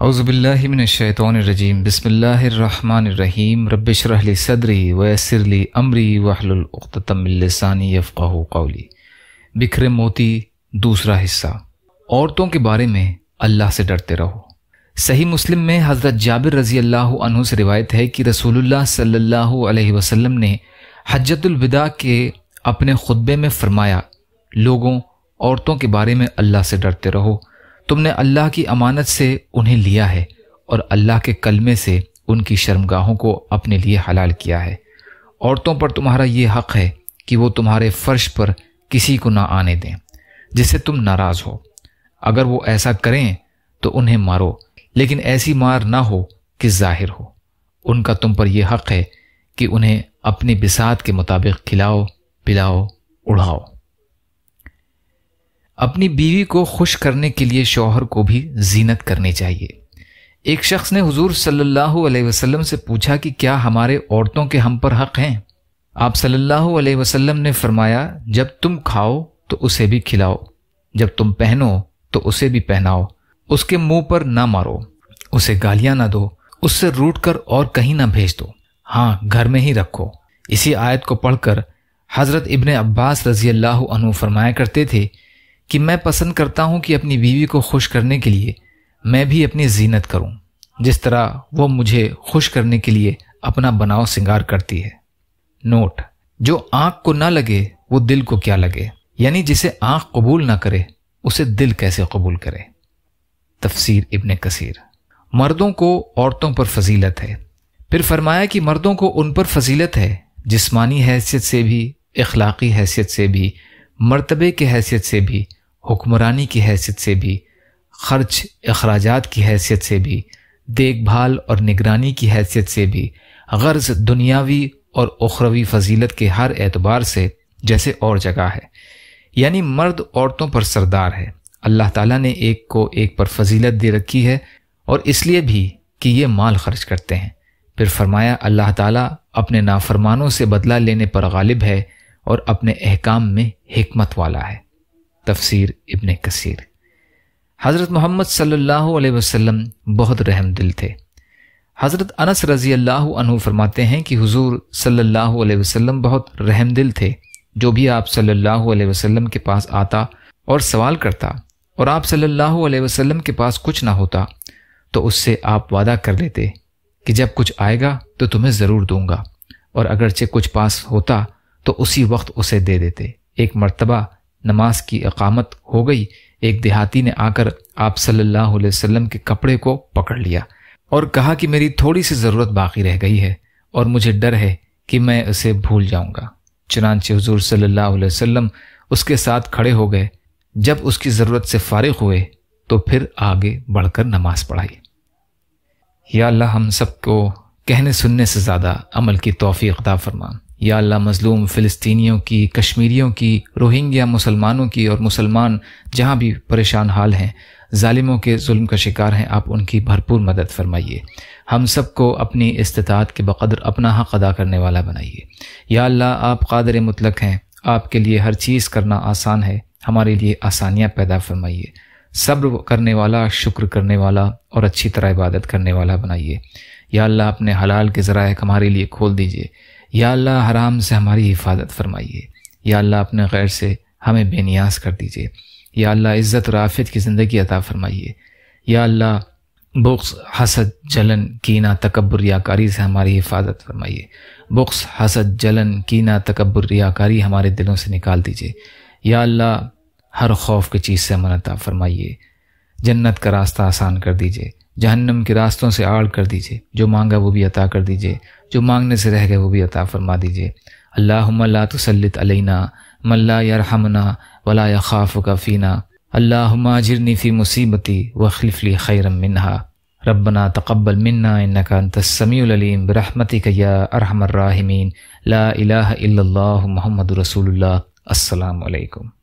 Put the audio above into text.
اعوذ باللہ من الشیطان الرجیم بسم اللہ الرحمن الرحیم رب اشرح لی صدری ویسر لی امری واحلل عقدۃ من لسانی یفقہوا قولی۔ بکھرے موتی دوسرا حصہ، عورتوں کے بارے میں اللہ سے ڈرتے رہو۔ صحیح مسلم میں حضرت جابر رضی اللہ عنہ سے روایت ہے کہ رسول اللہ صلی اللہ علیہ وسلم نے حجۃ الوداع کے اپنے خطبے میں فرمایا، لوگوں عورتوں کے بارے میں اللہ سے ڈرتے رہو، تم نے اللہ کی امانت سے انہیں لیا ہے اور اللہ کے کلمے سے ان کی شرمگاہوں کو اپنے لیے حلال کیا ہے۔ عورتوں پر تمہارا یہ حق ہے کہ وہ تمہارے فرش پر کسی کو نہ آنے دیں جس سے تم ناراض ہو۔ اگر وہ ایسا کریں تو انہیں مارو، لیکن ایسی مار نہ ہو کہ ظاہر ہو۔ ان کا تم پر یہ حق ہے کہ انہیں اپنی بساط کے مطابق کھلاؤ، پلاؤ، اڑھاؤ۔ اپنی بیوی کو خوش کرنے کے لیے شوہر کو بھی زینت کرنی چاہیے۔ ایک شخص نے حضور صلی اللہ علیہ وسلم سے پوچھا کہ کیا ہمارے عورتوں کے ہم پر حق ہیں؟ آپ صلی اللہ علیہ وسلم نے فرمایا، جب تم کھاؤ تو اسے بھی کھلاؤ، جب تم پہنو تو اسے بھی پہناؤ، اس کے منہ پر نہ مارو، اسے گالیاں نہ دو، اس سے روٹ کر اور کہیں نہ بھیج دو، ہاں گھر میں ہی رکھو۔ اسی آیت کو پڑھ کر حضرت ابن عباس رضی اللہ عنہ فرمایا کرتے تھے کہ میں پسند کرتا ہوں کہ اپنی بیوی کو خوش کرنے کے لیے میں بھی اپنی زینت کروں، جس طرح وہ مجھے خوش کرنے کے لیے اپنا بناؤ سنگار کرتی ہے۔ نوٹ: جو آنکھ کو نہ لگے وہ دل کو کیا لگے، یعنی جسے آنکھ قبول نہ کرے اسے دل کیسے قبول کرے۔ تفسیر ابن کثیر۔ مردوں کو عورتوں پر فضیلت ہے، پھر فرمایا کہ مردوں کو ان پر فضیلت ہے جسمانی حیثیت سے بھی، اخلاقی حیثیت سے بھی، مرتبے کی حیثیت سے بھی، حکمرانی کی حیثیت سے بھی، خرچ اخراجات کی حیثیت سے بھی، دیکھ بھال اور نگرانی کی حیثیت سے بھی، غرض دنیاوی اور اخروی فضیلت کے ہر اعتبار سے جیسے اور جگہ ہے۔ یعنی مرد عورتوں پر سردار ہے۔ اللہ تعالیٰ نے ایک کو ایک پر فضیلت دے رکھی ہے، اور اس لیے بھی کہ یہ مال خرچ کرتے ہیں۔ پھر فرمایا، اللہ تعالیٰ اپنے نافرمانوں سے بدلہ لینے پر غالب ہے اور اپنے احکام میں حکمت والا ہے۔ تفسیر ابن کثیر۔ حضرت محمد صلی اللہ علیہ وسلم بہت رحم دل تھے۔ حضرت انس رضی اللہ عنہ فرماتے ہیں کہ حضور صلی اللہ علیہ وسلم بہت رحم دل تھے۔ جو بھی آپ صلی اللہ علیہ وسلم کے پاس آتا اور سوال کرتا اور آپ صلی اللہ علیہ وسلم کے پاس کچھ نہ ہوتا تو اس سے آپ وعدہ کر لیتے کہ جب کچھ آئے گا تو تمہیں ضرور دوں گا، اور اگرچہ کچھ پاس ہوتا تو اسی وقت اسے دے دیتے۔ ایک مرتبہ نماز کی اقامت ہو گئی، ایک دیہاتی نے آ کر آپ صلی اللہ علیہ وسلم کے کپڑے کو پکڑ لیا اور کہا کہ میری تھوڑی سی ضرورت باقی رہ گئی ہے اور مجھے ڈر ہے کہ میں اسے بھول جاؤں گا۔ چنانچہ حضور صلی اللہ علیہ وسلم اس کے ساتھ کھڑے ہو گئے۔ جب اس کی ضرورت سے فارغ ہوئے تو پھر آگے بڑھ کر نماز پڑھائی۔ یا اللہ ہم سب کو کہنے سننے سے زیادہ عمل کی توفیق عطا فرما۔ یا اللہ مظلوم فلسطینیوں کی، کشمیریوں کی، روہنگیا مسلمانوں کی اور مسلمان جہاں بھی پریشان حال ہیں، ظالموں کے ظلم کا شکار ہیں، آپ ان کی بھرپور مدد فرمائیے۔ ہم سب کو اپنی استطاعت کے بقدر اپنا حق ادا کرنے والا بنائیے۔ یا اللہ آپ قادر مطلق ہیں، آپ کے لیے ہر چیز کرنا آسان ہے، ہمارے لیے آسانیاں پیدا فرمائیے۔ صبر کرنے والا، شکر کرنے والا اور اچھی طرح عبادت کرنے والا بنائیے۔ یا اللہ اپنے حلال کے ذرائع ہمارے لیے کھول دیجیے۔ یا اللہ حرام سے ہماری حفاظت فرمائیے۔ یا اللہ اپنے غیر سے ہمیں بے نیاز کر دیجیے۔ یا اللہ عزت اور عافیت کی زندگی عطا فرمائیے۔ یا اللہ بغض، حسد، جلن، کینہ، تکبر، ریاکاری سے ہماری حفاظت فرمائیے۔ بغض، حسد، جلن، کینہ، تکبر، ریاکاری ہمارے دلوں سے نکال دیجیے۔ یا اللہ ہر خوف کی چیز سے امن عطا فرمائیے۔ جنت کا راستہ آسان کر دیجیے، جہنم کے راستوں سے آڑ کر دیجیے۔ جو مانگا وہ بھی عطا کر دیجیے، جو مانگنے سے رہ گئے وہ بھی عطا فرما دیجیے۔ اللہم لا تسلط علینا من لا یرحمنا ولا یخافک فینا، اللہم اجرنی فی مصیبتی واخلف لی خیرا منہا، ربنا تقبل منا انک انت السمیع العلیم برحمتک یا ارحم الراحمین، لا الہ الا اللہ محمد رسول اللہ۔ السلام علیکم۔